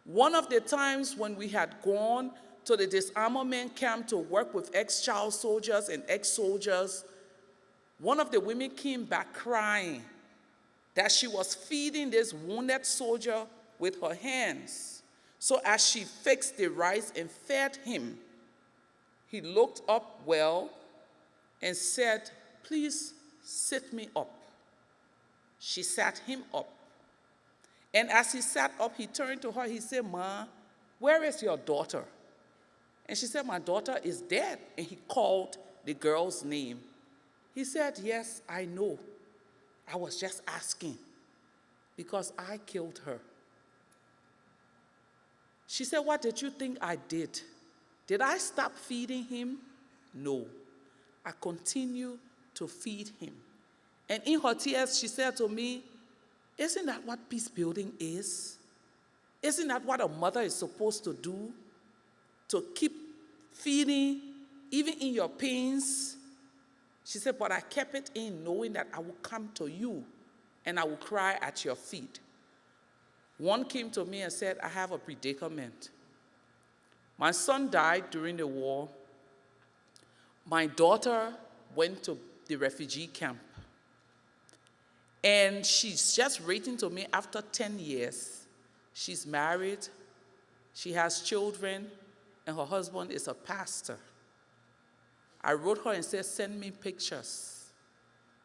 One of the times when we had gone to the disarmament camp to work with ex-child soldiers and ex-soldiers, one of the women came back crying that she was feeding this wounded soldier with her hands. So as she fixed the rice and fed him, he looked up well and said, "Please sit me up." She sat him up. And as he sat up, he turned to her, he said, "Ma, where is your daughter?" And she said, "My daughter is dead." And he called the girl's name. He said, "Yes, I know. I was just asking because I killed her." She said, "What did you think I did? Did I stop feeding him?" No, I continue to feed him. And in her tears, she said to me, "Isn't that what peace building is? Isn't that what a mother is supposed to do? To keep feeding, even in your pains?" She said, "But I kept it in knowing that I will come to you and I will cry at your feet." One came to me and said, "I have a predicament. My son died during the war. My daughter went to the refugee camp. And she's just writing to me after 10 years. She's married, she has children, and her husband is a pastor. I wrote her and said, send me pictures.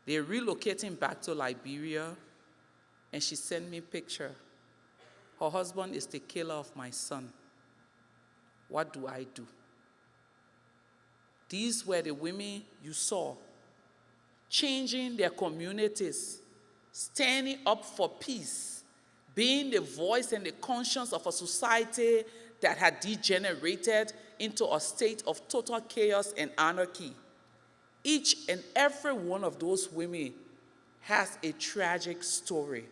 They're relocating back to Liberia, and she sent me a picture. Her husband is the killer of my son. What do I do?" These were the women you saw, changing their communities, standing up for peace, being the voice and the conscience of a society that had degenerated into a state of total chaos and anarchy. Each and every one of those women has a tragic story.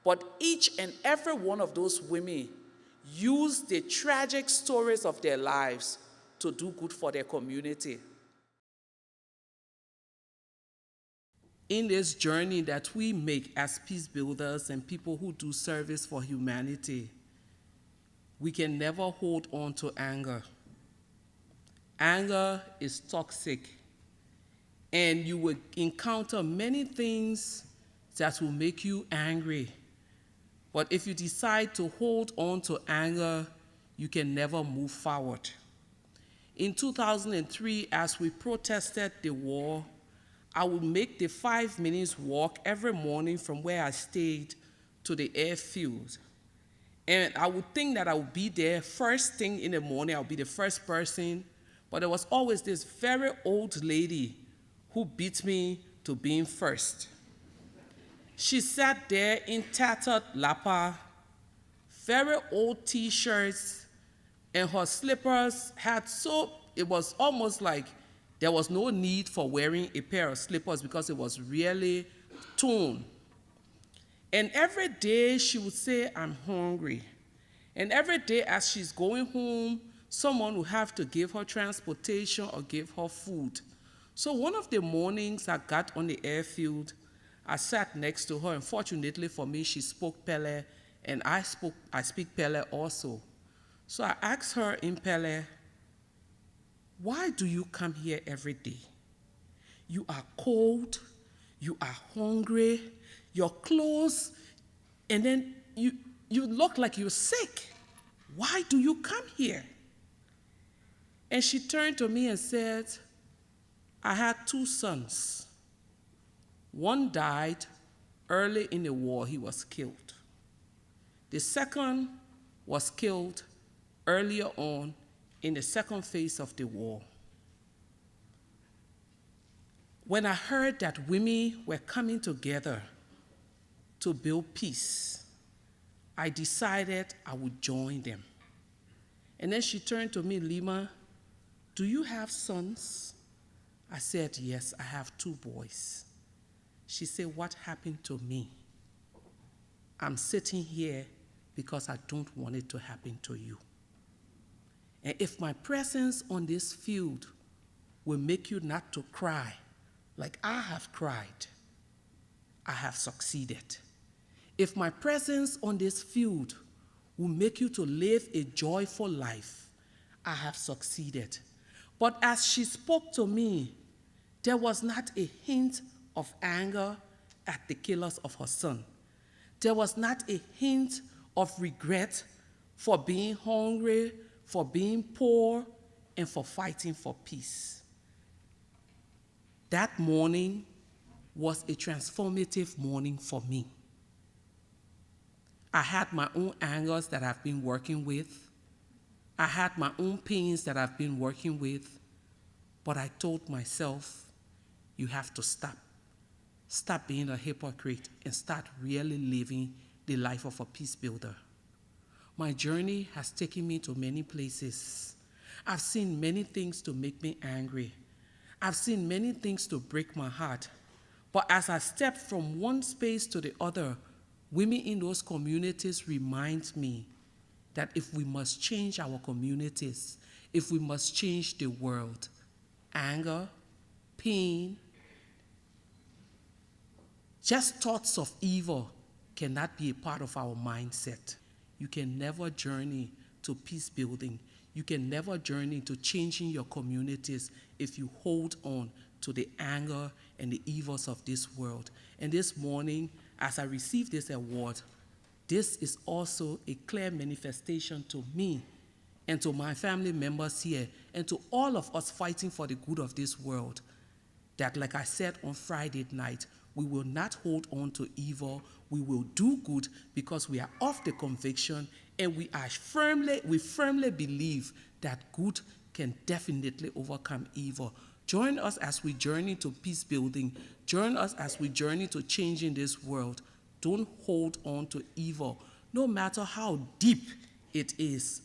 But each and every one of those women used the tragic stories of their lives to do good for their community. In this journey that we make as peace builders and people who do service for humanity, we can never hold on to anger. Anger is toxic, and you will encounter many things that will make you angry. But if you decide to hold on to anger, you can never move forward. In 2003, as we protested the war, I would make the 5 minutes walk every morning from where I stayed to the airfield. And I would think that I would be there first thing in the morning, I would be the first person, but there was always this very old lady who beat me to being first. She sat there in tattered lapa, very old t-shirts, and her slippers it was almost like there was no need for wearing a pair of slippers because it was really torn. And every day she would say, "I'm hungry." And every day as she's going home, someone would have to give her transportation or give her food. So one of the mornings I got on the airfield, I sat next to her, and fortunately for me, she spoke Pele, and I speak Pele also. So I asked her in Pele, "Why do you come here every day? You are cold, you are hungry, your clothes, and then you look like you're sick. Why do you come here?" And she turned to me and said, "I had 2 sons. One died early in the war, he was killed. The second was killed earlier on in the second phase of the war. When I heard that women were coming together to build peace, I decided I would join them." And then she turned to me, "Leymah, do you have sons?" I said, "Yes, I have 2 boys. She said, "What happened to me? I'm sitting here because I don't want it to happen to you. And if my presence on this field will make you not to cry like I have cried, I have succeeded. If my presence on this field will make you to live a joyful life, I have succeeded. But as she spoke to me, there was not a hint of anger at the killers of her son. There was not a hint of regret for being hungry, for being poor, and for fighting for peace. That morning was a transformative morning for me. I had my own angers that I've been working with. I had my own pains that I've been working with. But I told myself, you have to stop. Stop being a hypocrite and start really living the life of a peace builder. My journey has taken me to many places. I've seen many things to make me angry. I've seen many things to break my heart. But as I stepped from one space to the other, women in those communities remind me that if we must change our communities, if we must change the world, anger, pain, just thoughts of evil cannot be a part of our mindset. You can never journey to peace building. You can never journey to changing your communities if you hold on to the anger and the evils of this world. And this morning, as I received this award, this is also a clear manifestation to me and to my family members here and to all of us fighting for the good of this world, that, like I said on Friday night, we will not hold on to evil. We will do good because we are of the conviction and we firmly believe that good can definitely overcome evil. Join us as we journey to peace building. Join us as we journey to changing this world. Don't hold on to evil, no matter how deep it is.